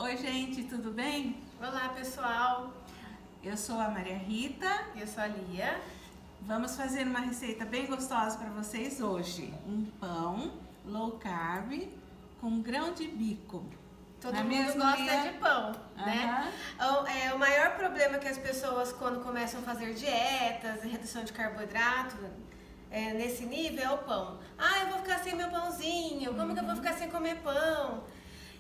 Oi, gente, tudo bem? Olá, pessoal. Eu sou a Maria Rita. Eu sou a Lia. Vamos fazer uma receita bem gostosa para vocês hoje. Um pão low carb com grão de bico. Todo mundo gosta de pão, né? O maior problema que as pessoas, quando começam a fazer dietas, redução de carboidrato, nesse nível, é o pão. Ah, eu vou ficar sem meu pãozinho, como que eu vou ficar sem comer pão?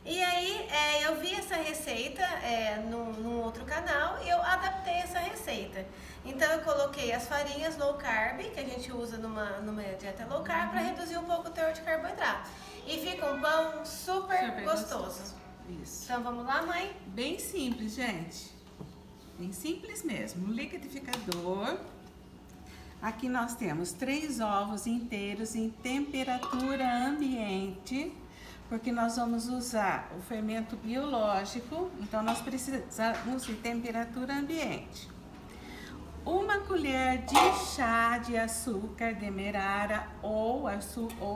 E aí, eu vi essa receita num outro canal e eu adaptei essa receita. Então, eu coloquei as farinhas low carb, que a gente usa numa dieta low carb, para reduzir um pouco o teor de carboidrato. E fica um pão super gostoso. Isso. Então, vamos lá, mãe? Bem simples, gente. Bem simples mesmo. No liquidificador. Aqui nós temos 3 ovos inteiros em temperatura ambiente, porque nós vamos usar o fermento biológico, então nós precisamos de temperatura ambiente. 1 colher de chá de açúcar demerara ou açúcar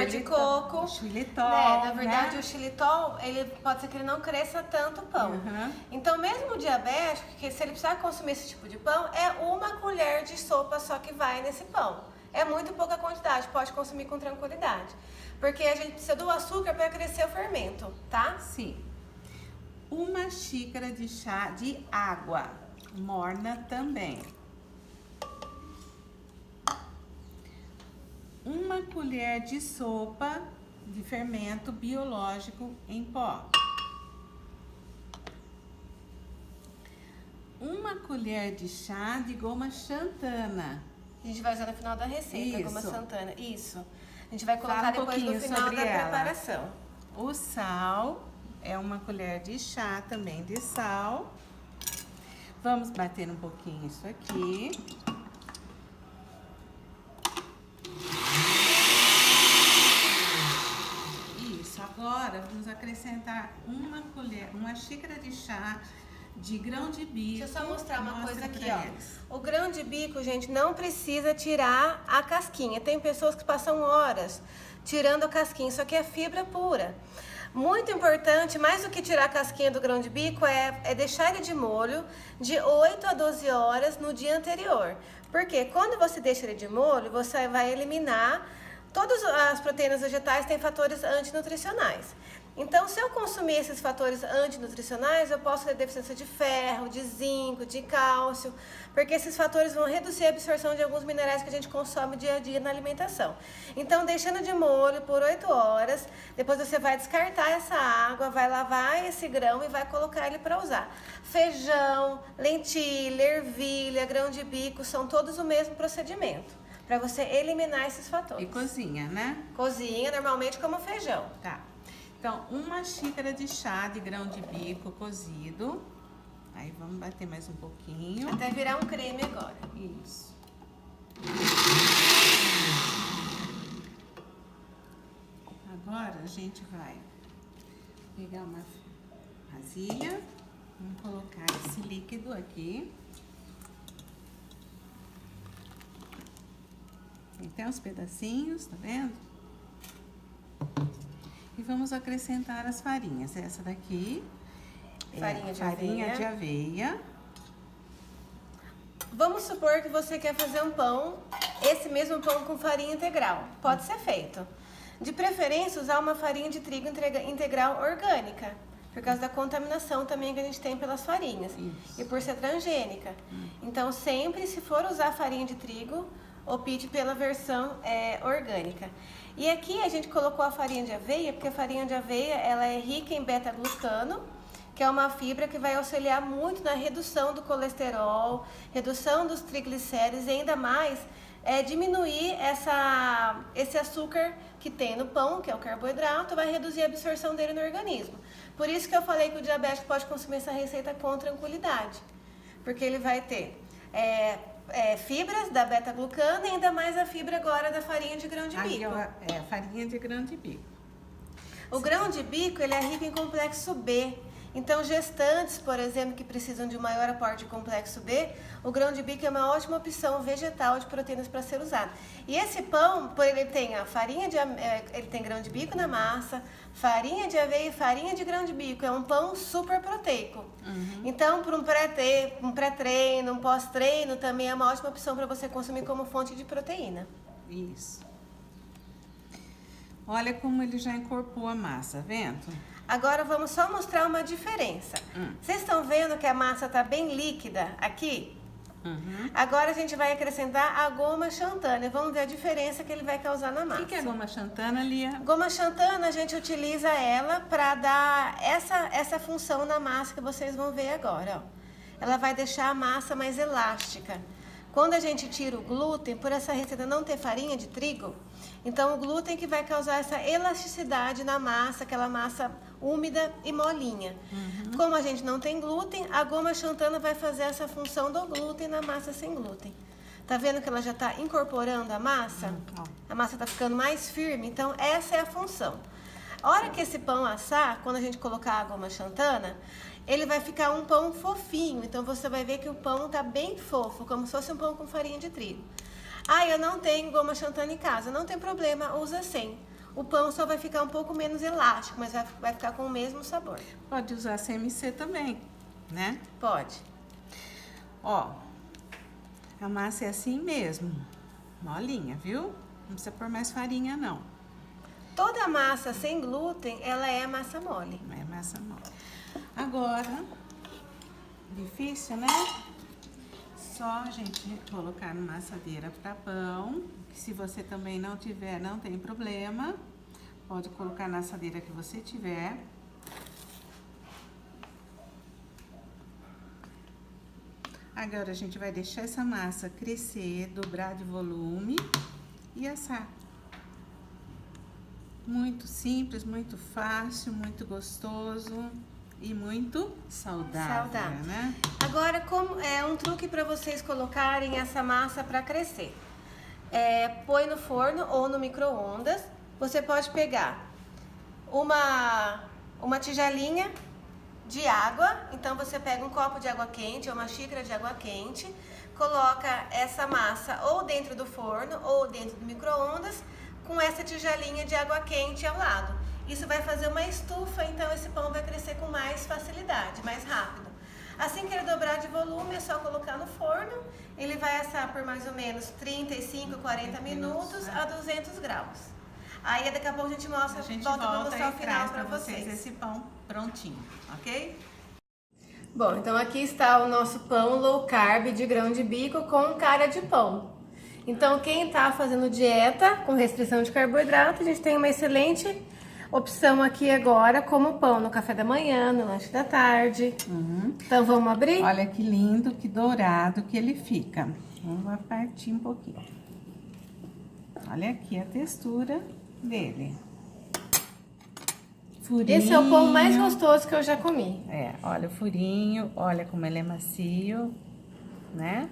de coco. Xilitol, Na verdade, né? o xilitol, ele pode ser que ele não cresça tanto o pão. Então, mesmo o diabético, que se ele precisar consumir esse tipo de pão, é 1 colher de sopa só que vai nesse pão. É muito pouca quantidade, pode consumir com tranquilidade. Porque a gente precisa do açúcar para crescer o fermento, tá? Sim. 1 xícara de chá de água morna também. 1 colher de sopa de fermento biológico em pó. 1 colher de chá de goma xantana. A gente vai usar no final da receita, Isso. goma xantana. Isso. A gente vai colocar Fala depois no final da preparação. O sal é 1 colher de chá também de sal. Vamos bater um pouquinho isso aqui. Isso, agora vamos acrescentar 1 xícara de chá de grão de bico. Deixa eu só mostrar uma coisa aqui, ó. Eles. O grão de bico, gente, não precisa tirar a casquinha. Tem pessoas que passam horas tirando a casquinha, isso aqui é fibra pura. Muito importante, mais do que tirar a casquinha do grão de bico, é deixar ele de molho de 8 a 12 horas no dia anterior. Porque quando você deixa ele de molho, você vai eliminar todas as proteínas vegetais, têm fatores antinutricionais. Então, se eu consumir esses fatores antinutricionais, eu posso ter deficiência de ferro, de zinco, de cálcio, porque esses fatores vão reduzir a absorção de alguns minerais que a gente consome dia a dia na alimentação. Então, deixando de molho por 8 horas, depois você vai descartar essa água, vai lavar esse grão e vai colocar ele para usar. Feijão, lentilha, ervilha, grão de bico, são todos o mesmo procedimento, para você eliminar esses fatores. E cozinha, né? Cozinha normalmente como feijão. Tá. Então, 1 xícara de chá de grão de bico cozido. Aí, vamos bater mais um pouquinho. Até virar um creme agora. Isso. Agora, a gente vai pegar uma vasilha. Vamos colocar esse líquido aqui. Tem até uns pedacinhos, tá vendo? E vamos acrescentar as farinhas. Essa daqui Farinha de aveia. Vamos supor que você quer fazer um pão, esse mesmo pão com farinha integral. Pode ser feito. De preferência, usar uma farinha de trigo integral orgânica, por causa da contaminação também que a gente tem pelas farinhas. Isso. E por ser transgênica. Então, sempre, se for usar farinha de trigo, opte pela versão orgânica. E aqui a gente colocou a farinha de aveia, porque a farinha de aveia ela é rica em beta-glucano, que é uma fibra que vai auxiliar muito na redução do colesterol, redução dos triglicéridos e ainda mais diminuir esse açúcar que tem no pão, que é o carboidrato, vai reduzir a absorção dele no organismo. Por isso que eu falei que o diabético pode consumir essa receita com tranquilidade, porque ele vai ter fibras da beta-glucano e ainda mais a fibra agora da farinha de grão de bico. Farinha de grão de bico. O grão de bico ele é rico em complexo B, Então, gestantes, por exemplo, que precisam de um maior aporte de complexo B, o grão de bico é uma ótima opção vegetal de proteínas para ser usado. E esse pão, ele tem a farinha ele tem grão de bico na massa, farinha de aveia e farinha de grão de bico. É um pão super proteico. Então, para um pré-treino, um pós-treino, também é uma ótima opção para você consumir como fonte de proteína. Isso. Olha como ele já encorpou a massa, vendo? Agora vamos só mostrar uma diferença. Vocês estão vendo que a massa está bem líquida aqui? Agora a gente vai acrescentar a goma xantana. Vamos ver a diferença que ele vai causar na massa. O que é a goma xantana, Lia? Goma xantana, a gente utiliza ela para dar essa função na massa que vocês vão ver agora. Ó. Ela vai deixar a massa mais elástica. Quando a gente tira o glúten, por essa receita não ter farinha de trigo, então o glúten que vai causar essa elasticidade na massa, aquela massa úmida e molinha. Como a gente não tem glúten, a goma xantana vai fazer essa função do glúten na massa sem glúten. Tá vendo que ela já está incorporando a massa? A massa está ficando mais firme, então essa é a função. A hora que esse pão assar, quando a gente colocar a goma xantana, ele vai ficar um pão fofinho. Então você vai ver que o pão tá bem fofo, como se fosse um pão com farinha de trigo. Ah, eu não tenho goma xantana em casa. Não tem problema, usa sem. O pão só vai ficar um pouco menos elástico, mas vai ficar com o mesmo sabor. Pode usar CMC também, né? Pode. Ó, a massa é assim mesmo, molinha, viu? Não precisa pôr mais farinha, não. Toda massa sem glúten, ela é massa mole. É massa mole. Agora, difícil, né? Só a gente colocar numa assadeira para pão. Que se você também não tiver, não tem problema. Pode colocar na assadeira que você tiver. Agora a gente vai deixar essa massa crescer, dobrar de volume e assar. Muito simples, muito fácil, muito gostoso e muito saudável, né? Agora, como é um truque para vocês colocarem essa massa para crescer. Põe no forno ou no micro-ondas. Você pode pegar uma tigelinha de água. Então você pega um copo de água quente ou uma xícara de água quente, coloca essa massa ou dentro do forno ou dentro do micro-ondas com essa tigelinha de água quente ao lado. Isso vai fazer uma estufa, então esse pão vai crescer com mais facilidade, mais rápido. Assim que ele dobrar de volume, é só colocar no forno. Ele vai assar por mais ou menos 35, 40 minutos a 200 graus. Aí daqui a pouco a gente volta para mostrar o final para vocês. Esse pão prontinho, ok? Bom, então aqui está o nosso pão low carb de grão de bico com cara de pão. Então quem está fazendo dieta com restrição de carboidrato, a gente tem uma excelente opção aqui agora como pão no café da manhã, no lanche da tarde. Então vamos abrir? Olha que lindo, que dourado que ele fica. Vamos partir um pouquinho. Olha aqui a textura dele. Furinho. Esse é o pão mais gostoso que eu já comi. Olha o furinho, olha como ele é macio, né?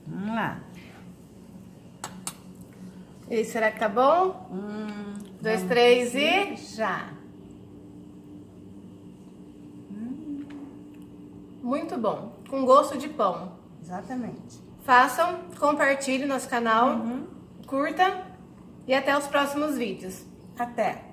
Vamos lá. E aí, será que tá bom? 2, 3 e... já! Muito bom, com gosto de pão. Exatamente. Façam, compartilhem nosso canal, curta e até os próximos vídeos. Até!